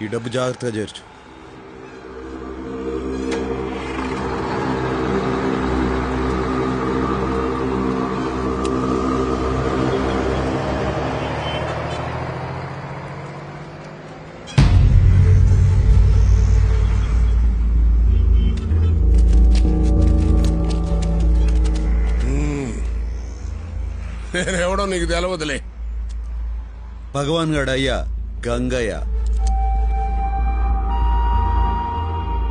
ఈ డబ్బు జాగ్రత్తగా చేర్చు. నేనెవడో నీకు తెలవదులే. భగవాన్ గడ అయ్యా గంగయ్య.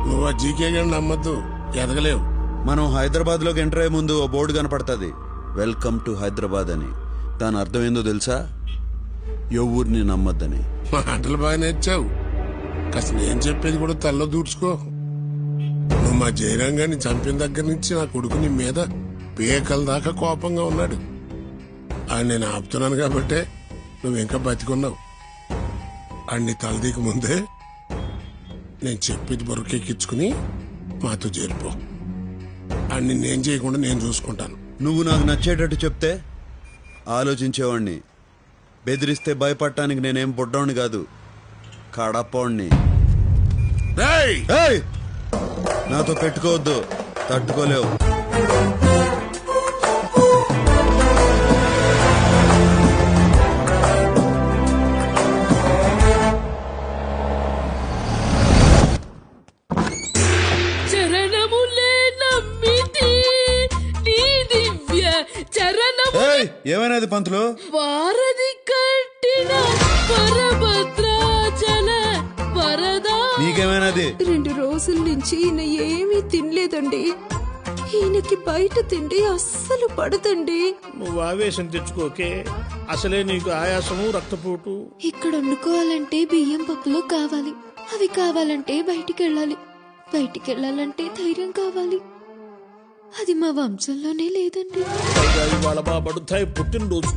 నువ్వు ఆ జీకే గండి నమ్మద్దు, ఎదగలేవు. మనం హైదరాబాద్ లోకి ఎంటర్ అయ్యే ముందు ఓ బోర్డు కనపడుతుంది, వెల్కమ్ టు హైదరాబాద్ అని. దాని అర్థం ఏందో తెలుసా? ఎవరిని నమ్మద్దని. మాటలు బాగా నేర్చావు, కాస్త నేను చెప్పేది కూడా తల్లో దూర్చుకో. నువ్వు మా జయరాంగాన్ని చంపిన దగ్గర నుంచి నా కొడుకు నీ మీద పేకల దాకా కోపంగా ఉన్నాడు. ఆయన నేను ఆపుతున్నాను కాబట్టే నువ్వు ఇంకా బతికున్నావు. అన్ని తలదీకి ముందే నేను చెప్పేది బొరకెక్కించుకుని మాతో చేరిపో. అన్ని నేను చేయకుండా నేను చూసుకుంటాను. నువ్వు నాకు నచ్చేటట్టు చెప్తే ఆలోచించేవాణ్ణి. బెదిరిస్తే భయపడటానికి నేనేం బుడ్డోని కాదు, కడపోణ్ణి. నాతో పెట్టుకోవద్దు, తట్టుకోలేవు. ఏమైనది పంతులు? వారధి కట్టిన వరభద్రాచల వరద. నీకేమైనది? 2 రోజుల నుంచి ఈయన ఏమీ తినలేదండి. ఈయనకి బయట తిండి అస్సలు పడదండి. నువ్వు ఆవేశం తెచ్చుకోకే, అసలే నీకు ఆయాసము రక్తపోటు. ఇక్కడ వండుకోవాలంటే బియ్యం పప్పులు కావాలి, అవి కావాలంటే బయటికెళ్ళాలి, బయటికెళ్ళాలంటే ధైర్యం కావాలి. అది మా వంశంలోనే లేదండి. ఇవాళ మా బడుతాయి పుట్టినరోజు.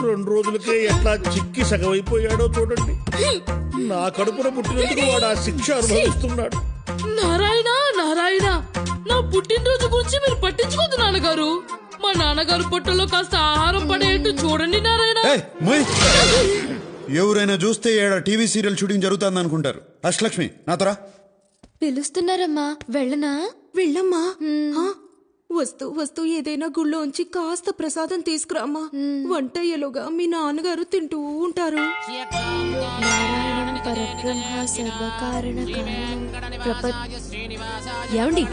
2 రోజులకే ఎట్లా చిక్కి సగమైపోయాడో చూడండి. నా కడుపున పుట్టినందుకు వాడు ఆ శిక్ష అనుభవిస్తున్నాడు. నారాయణ నారాయణ, నా పుట్టినరోజు గురించి మీరు పట్టించుకోదు నాన్నగారు. మా నాన్నగారు పొట్టలో కాస్త ఆహారం పడేట్టు చూడండి నారాయణ. ఎవరైనా చూస్తే ఏడా టీవీ సీరియల్ షూటింగ్ జరుగుతుంది అనుకుంటారు. అష్టలక్ష్మి నాతోరా. పిలుస్తున్నారమ్మా, వెళ్ళనా? వెళ్ళమ్మా. వస్తూ ఏదైనా గుళ్ళో ఉంచి కాస్త ప్రసాదం తీసుకురామ్మా. వంటయ్యలుగా మీ నాన్నగారు తింటూ ఉంటారు. ఏమండి,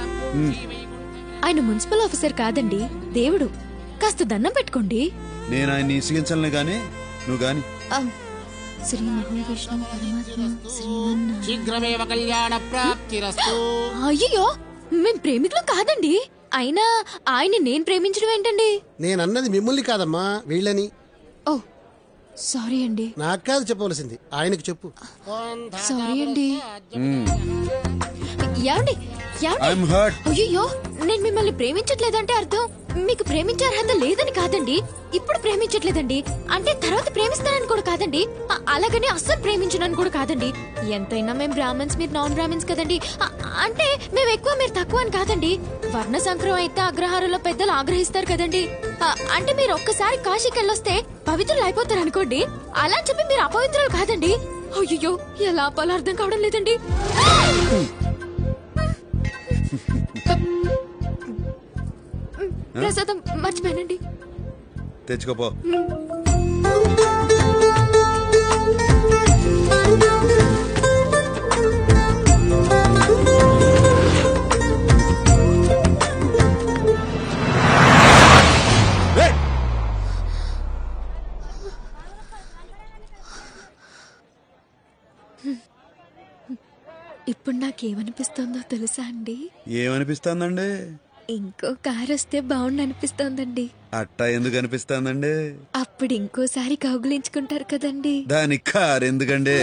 ఆయన మున్సిపల్ ఆఫీసర్ కాదండి, దేవుడు. కాస్త దండం పెట్టుకోండి. నేను ఆయన్ని ఇసిగించలే గాని నువ్వు గాని. శ్రీ మహావిష్ణు పరమాత్మ శ్రీమన్నారాయణ. అయ్యో, మేం ప్రేమికులు కాదండి. అయినా ఆయన్ని నేను ప్రేమించడం ఏంటండి? నేనన్నది మిమ్మల్ని కాదమ్మా, వీళ్ళని. ఓ సారీ అండి. నాకు కాదు చెప్పవలసింది, ఆయనకు చెప్పు. సారీ అండి. ఏమండి అయ్యో, నేను మిమ్మల్ని ప్రేమించట్లేదంటే అర్థం మీకు ప్రేమించే అర్హత లేదని కాదండి. ఇప్పుడు ప్రేమించట్లేదండి అంటే తర్వాత ప్రేమిస్తానని కూడా కాదండి. అలాగని అస్సలు ప్రేమించనని కూడా కాదండి. ఎంతైనా మేము బ్రాహ్మణ్స్, మీరు నాన్ బ్రాహ్మణ్స్ కదండి. అంటే మేము ఎక్కువ మీరు తక్కువ అని కాదండి. వర్ణ సంక్రమం అయితే అగ్రహారంలో పెద్దలు ఆగ్రహిస్తారు కదండి. అంటే మీరు ఒక్కసారి కాశీకి వెళ్ళొస్తే పవిత్రులు అయిపోతారు అనుకోండి. అలా చెప్పి మీరు అపవిత్రులు కాదండి. అయ్యో, ఎలా ఆపాలో అర్థం కావడం లేదండి. ప్రసాదం మర్చిపోయానండి. తెచ్చుకోపో. ఇప్పుడు నాకేమనిపిస్తుందో తెలుసా అండి? ఏమనిపిస్తుందండి? ఇంకో కార్ వస్తే బాగుండు అనిపిస్తోందండి. అట్టా ఎందుకు అనిపిస్తుందండి? అప్పుడు ఇంకోసారి కౌగులించుకుంటారు కదండి. దానికి కారు ఎందుకండి?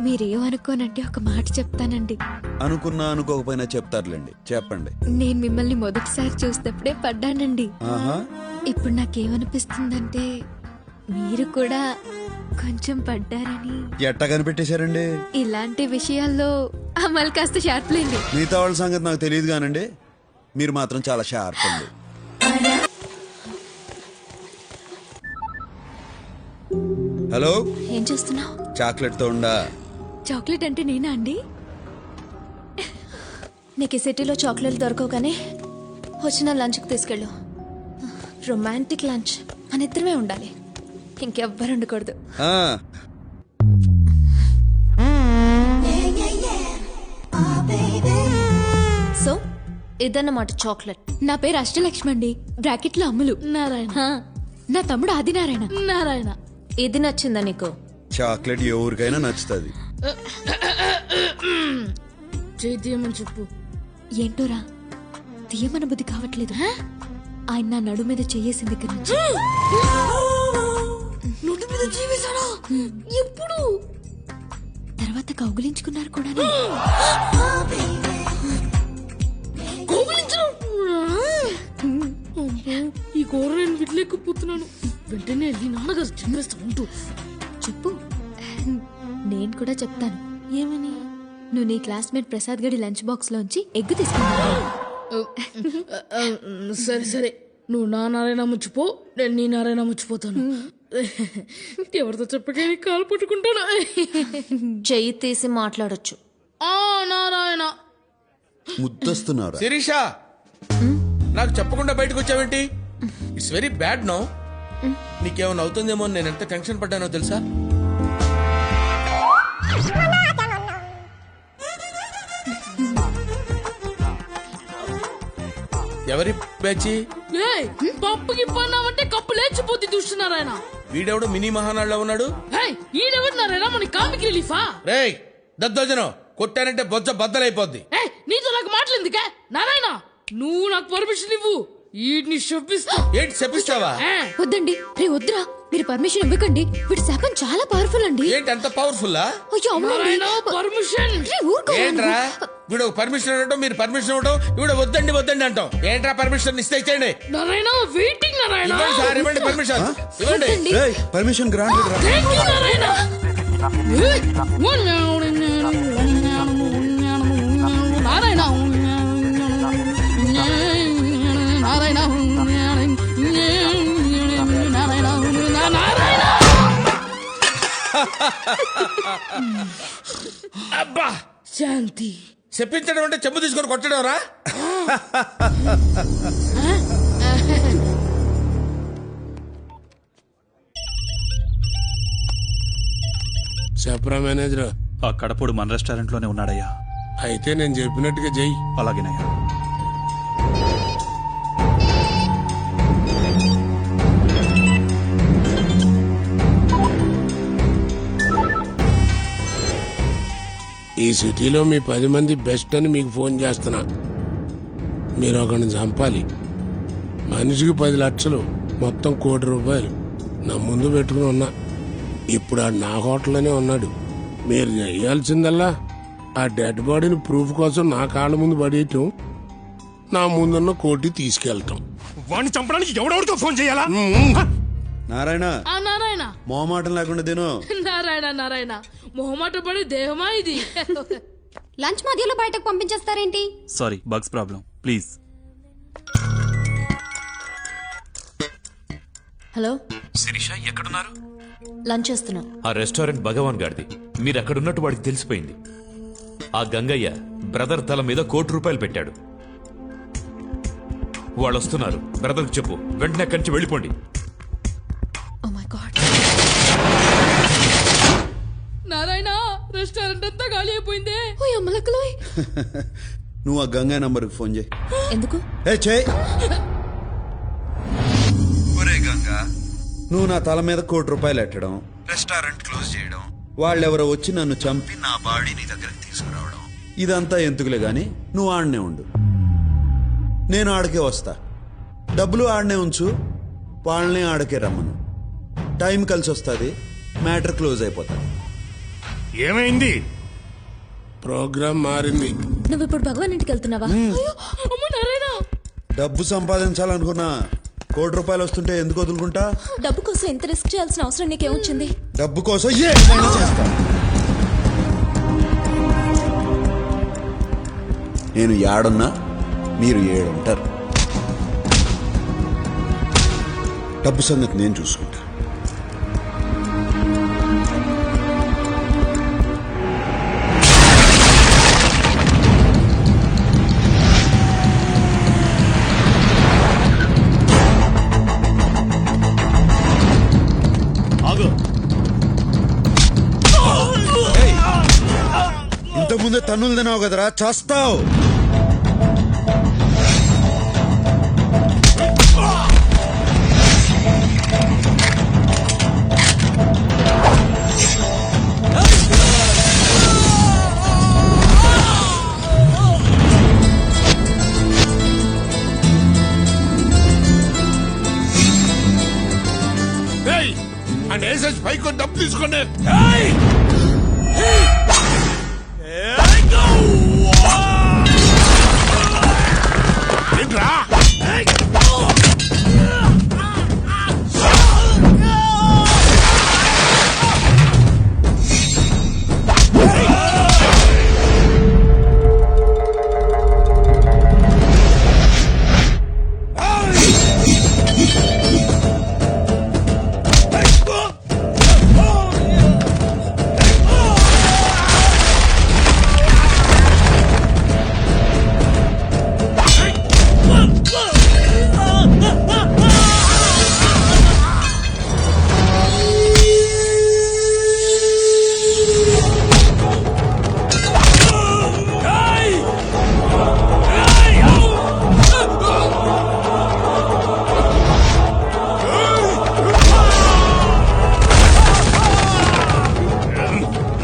మీరేమనుకోనంటే ఒక మాట చెప్తానండి. అనుకున్నా అనుకోకపోయినా చెప్తారులేండి, చెప్పండి. నేను మిమ్మల్ని మొదటిసారి చూసినప్పుడే పడ్డానండి. ఇప్పుడు నాకేమనిపిస్తుందంటే మీరు కూడా కొంచెం పడ్డారని. ఎట్టా కనిపెట్టేశారండి? ఇలాంటి విషయాల్లో అమలు కాస్త షార్ప్ లేండి. మిగతా వాళ్ళ సంగతి నాకు తెలియదు కానండి, మీరు మాత్రం చాలా షార్ప్ అండి. హలో, ఏం చేస్తున్నావు? చాక్లెట్ తో ఉండా? చాక్లెట్ అంటే నేనా అండి? నీకు ఈ సిటీలో చాక్లెట్లు దొరకవు కానీ వచ్చిన లంచ్కి తీసుకెళ్ళు. రొమాంటిక్ లంచ్ మన ఇద్దరమే ఉండాలి, ఇంకెవ్వరు ఉండకూడదు. ఆ, సో ఇదన్నమాట చాక్లెట్. నా పేరు అష్టలక్ష్మి అండి, బ్రాకెట్ లో అమ్ములు. నారాయణ. హా, నా తమ్ముడు ఆదినారాయణ. నారాయణ. ఇది నచ్చిందా నీకు? చాక్లెట్ ఎవరికైనా నచ్చుతుంది. చేద్దామని చెప్పు. ఏంటోరా తీయమన బుద్ధి కావట్లేదు. ఆయన నా నడు మీద చెయ్యేసింది దగ్గర నుంచి. నోటి మీద జీవిస్తాడా? ఎప్పుడు? తర్వాత కౌగులించుకున్నారు కూడా. కోపలించడం. ఈ కూర నేను విడలేకపోతున్నాను. వెంటనే వెళ్ళి నాన్నగారు చెప్పేస్తా ఉంటూ. చెప్పు, నేను కూడా చెప్తాను. ఏమని? నువ్వు నీ క్లాస్మేట్ ప్రసాద్ గడి లంచ్ బాక్స్ లోంచి ఎగ్ తీసుకున్నావు. సరే సరే, నువ్వు నా నారాయణ ముచ్చిపో, నేను నీ నారాయణ ముచ్చిపోతాను. ఎవరితో చెప్పకే కాలు పట్టుకుంటాను. చెయ్యి తీసి మాట్లాడొచ్చు. ఆ నారాయణ. ముద్దస్తున్నారా? శిరీష, నాకు చెప్పకుండా బయటకు వచ్చావేంటి? It's very bad no. నీకేమైనా అవుతుందేమో అని నేను ఎంత టెన్షన్ పడ్డానో తెలుసా? ఎవరి పేచి? ఏయ్, పప్పుకి పన్నామంటే కప్పు లేచిపోతే చూస్తున్నారాయన. వీడెవడు మినీ మహానాడులో ఉన్నాడు? ఈడెవరు నారాయణ? మన కామిక్ రిలీఫా? రేయ్ దద్దోజనం, కొట్టానంటే బొజ్జ బద్దలైపోద్ది. ఏయ్, నీతో నాకు మాట్లాడిందికే నారాయణ. నువ్వు నాకు పర్మిషన్ ఇవ్వు, వీటిని శప్పిస్తా. ఏంటి చెప్పిస్తావా? వద్దండి, రే వద్దురా, మీరు పర్మిషన్ ఇవ్వకండి. వీడి శాపం చాలా పవర్ఫుల్ అండి. ఏంటి అంత పవర్ఫుల్లా? అయ్యో అవునండి. నారాయణ పర్మిషన్. రే, ఊరుకోవాలి. ఏంట్రా వీడు పర్మిషన్ ఇవ్వటం, మీరు పర్మిషన్ ఇవ్వటం, వీడు వద్దండి వద్దండి అంటాం. ఏంట్రా పర్మిషన్ ఇస్తే ఇచ్చేయండి. నారాయణ వెయిటింగ్. నారాయణ ఇవ్వండి సార్, ఇవ్వండి పర్మిషన్, ఇవ్వండి. వద్దండి. పర్మిషన్ గ్రాంటెడ్ రా. Thank you, Narayana. నారాయణ నారాయణ. అబ్బా, శాంతి. చెప్పించడం అంటే చెప్పు తీసుకొని కొట్టడం రా. చెప్పరా మేనేజర్. ఆ కడపడు మన రెస్టారెంట్ లోనే ఉన్నాడయ్యా. అయితే నేను చెప్పినట్టుగా చెయ్యి. అలాగేనయ్యా. ఈ సిటీలో మీ 10 మంది బెస్ట్ అని మీకు ఫోన్ చేస్తున్నా. మీరు ఒకరిని చంపాలి. మనిషికి 10 లక్షలు, మొత్తం ₹1 కోటి నా ముందు పెట్టుకుని ఉన్నా. ఇప్పుడు ఆ నా హోటల్లోనే ఉన్నాడు. మీరు చేయాల్సిందల్లా ఆ డెడ్ బాడీని ప్రూఫ్ కోసం నా కాళ్ళ ముందు పడేయటం, నా ముందున్న కోటి తీసుకెళ్తాం. వాడిని చంపడానికి ఎవడెవరితో ఫోన్ చేయాలా? నారాయణ, ఆ నారాయణ. మొహమాటం లేకుండా తిను. నారాయణ నారాయణ, మొహమాట పడే దేహమా ఇది? లంచ్ మధ్యలో బయటకు పంపించేస్తారేంటి? Sorry, bugs problem. Please. Hello, Shirisha ఎక్కడున్నారు? లంచ్ చేస్తున్నాం. ఆ రెస్టారెంట్ భగవాన్ గారిది. మీరు అక్కడున్నట్టు వాడికి తెలిసిపోయింది. ఆ గంగయ్య బ్రదర్ తల మీద ₹1 పెట్టాడు. వాళ్ళు వస్తున్నారు. బ్రదర్కి చెప్పు, వెంటనే అక్కడి నుంచి వెళ్ళిపోండి. Oh my god. Narayana, restaurant అంతా ఖాళీ అయిపోయిందే. ఓ అమ్మలక్కలోయ్. నువ్వు ఆ గంగా నంబర్కి ఫోన్ చేయి. ఎందుకు? చేయి. ఒరే గంగా, నువ్వు నా తల మీద ₹1 ఎట్టడం, రెస్టారెంట్ క్లోజ్ చేయడం, వాళ్ళెవరో వచ్చి నన్ను చంపి నా బాడీ నీ దగ్గరికి తీసుకురావడం, ఇదంతా ఎందుకులే గాని నువ్వు ఆడనే ఉండు. నేను ఆడకే వస్తా. డబ్బులు ఆడనే ఉంచు, వాళ్ళని ఆడకే రమ్మను. టైం కలిసి వస్తుంది, మ్యాటర్ క్లోజ్ అయిపోతుంది. ఏమైంది? ప్రోగ్రామ్ మారింది. నువ్వు ఇప్పుడు భగవాన్ ఇంటికి వెళ్తున్నావా? అమ్మ నారాయణ. డబ్బు సంపాదించాలనుకున్నా ₹1 వస్తుంటే ఎందుకు వదులుకుంటా? డబ్బు కోసం ఎంత రిస్క్ చేయాల్సిన అవసరం నీకేమొచ్చింది? డబ్బు కోసం ఏమైనా చేస్తా. నేను ఏడున్నా, మీరు 7 ఉంటారు. డబ్బు సంగతి నేను చూసుకుంటా. ముందే తన్నులు తినావు కదరా, చస్తావు. అని వేసేసి పైకి డబ్బు తీసుకోండి. ఏంట్రా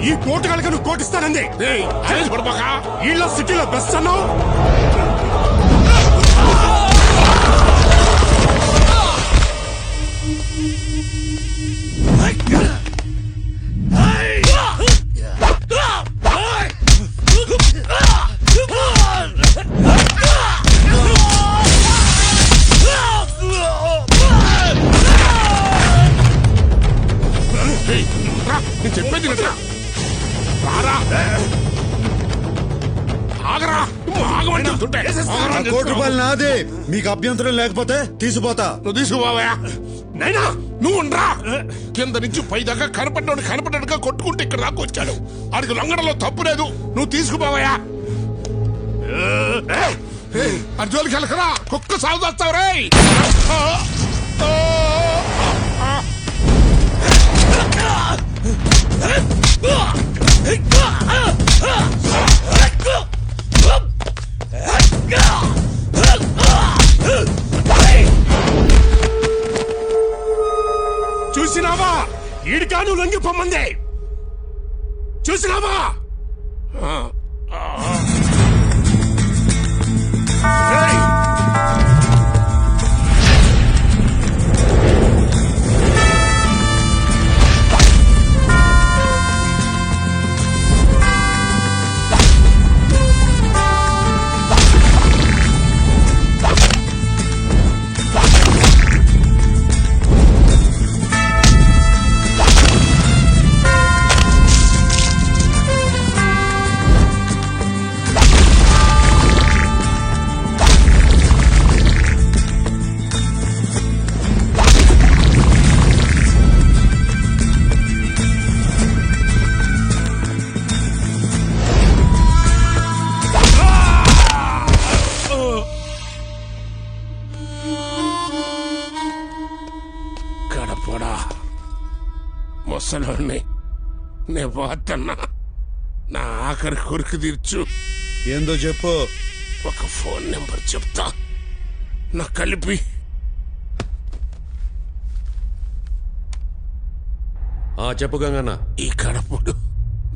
ఈ కోటు కనుక నువ్వు కోటిస్తానంది. వీళ్ళ సిటీలో బెస్ట్ అన్నావు. నేను చెప్పేది వినరా? రారా ఆగరా, ఆగమని చెప్తుంటే. ₹1,00,00,000 నాదే. మీకు అభ్యంతరం లేకపోతే తీసిపోతా. నువ్వు తీసుకుపోవా నైనా, నువ్వు ఉండరా. కింద నుంచి పై దాకా కనపడ్డాడుగా కొట్టుకుంటే ఇక్కడ దాకా వచ్చాడు. ఆడికి లొంగడంలో తప్పు లేదు. నువ్వు తీసుకుపోవా. అర్జున్కి వెళ్ళకరా, కుక్క సాగు చేస్తావు రే. చూసినావా, ఈడికాను లొంగిపోమ్మంది. చూసినావా? గడపడా ముసలోని నే పోతన్నా. నా ఆఖరి కొరికి తీర్చు. ఏందో చెప్పు. ఒక ఫోన్ నెంబర్ చెప్తా, నా కలిపి. చెప్పు గంగన్న. ఈ కడపడు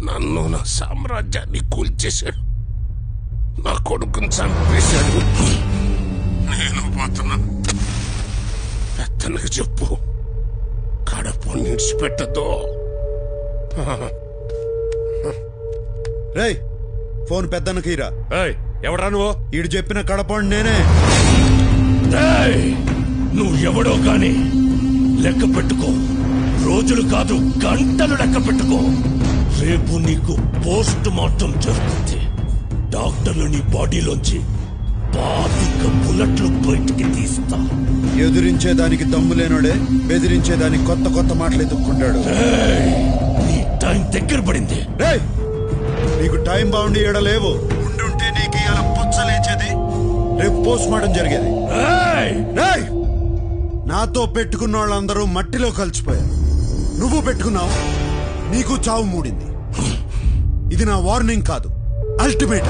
నన్ను, నా సామ్రాజ్యాన్ని కూల్చేశాడు. నా కొడుకుని చంపేశాడు. నేను పోతున్నా. పెద్దనకు చెప్పు, కడప నిడిచిపెట్టదు. రేయ్, ఫోన్ పెద్దన్నకి ఇరా. ఎవడా నువ్వు? ఈడు చెప్పిన కడపండి నేనే. నువ్వు ఎవడో గాని లెక్క పెట్టుకో. రోజులు కాదు, గంటలు లెక్క పెట్టుకో. రేపు నీకు పోస్ట్ మార్టం జరుగుతుంది. డాక్టర్లు నీ బాడీలోంచి 25 బుల్లెట్లు బయటికి తీస్తా. ఎదురించేదానికి దమ్ము లేనోడే బెదిరించేదానికి కొత్త కొత్త మాటలు ఎదుక్కుంటాడు. నీ టైం దగ్గర పడింది. నీకు టైం బాగుండి ఎడలేవు. ఉండుంటే నీకు ఇలా పుచ్చలేచేది, రేపు పోస్ట్ మార్టం జరిగేది. నాతో పెట్టుకున్న వాళ్ళందరూ మట్టిలో కలిసిపోయారు. నువ్వు పెట్టుకున్నావు, నీకు చావు మూడింది. ఇది నా వార్నింగ్ కాదు, అల్టిమేట్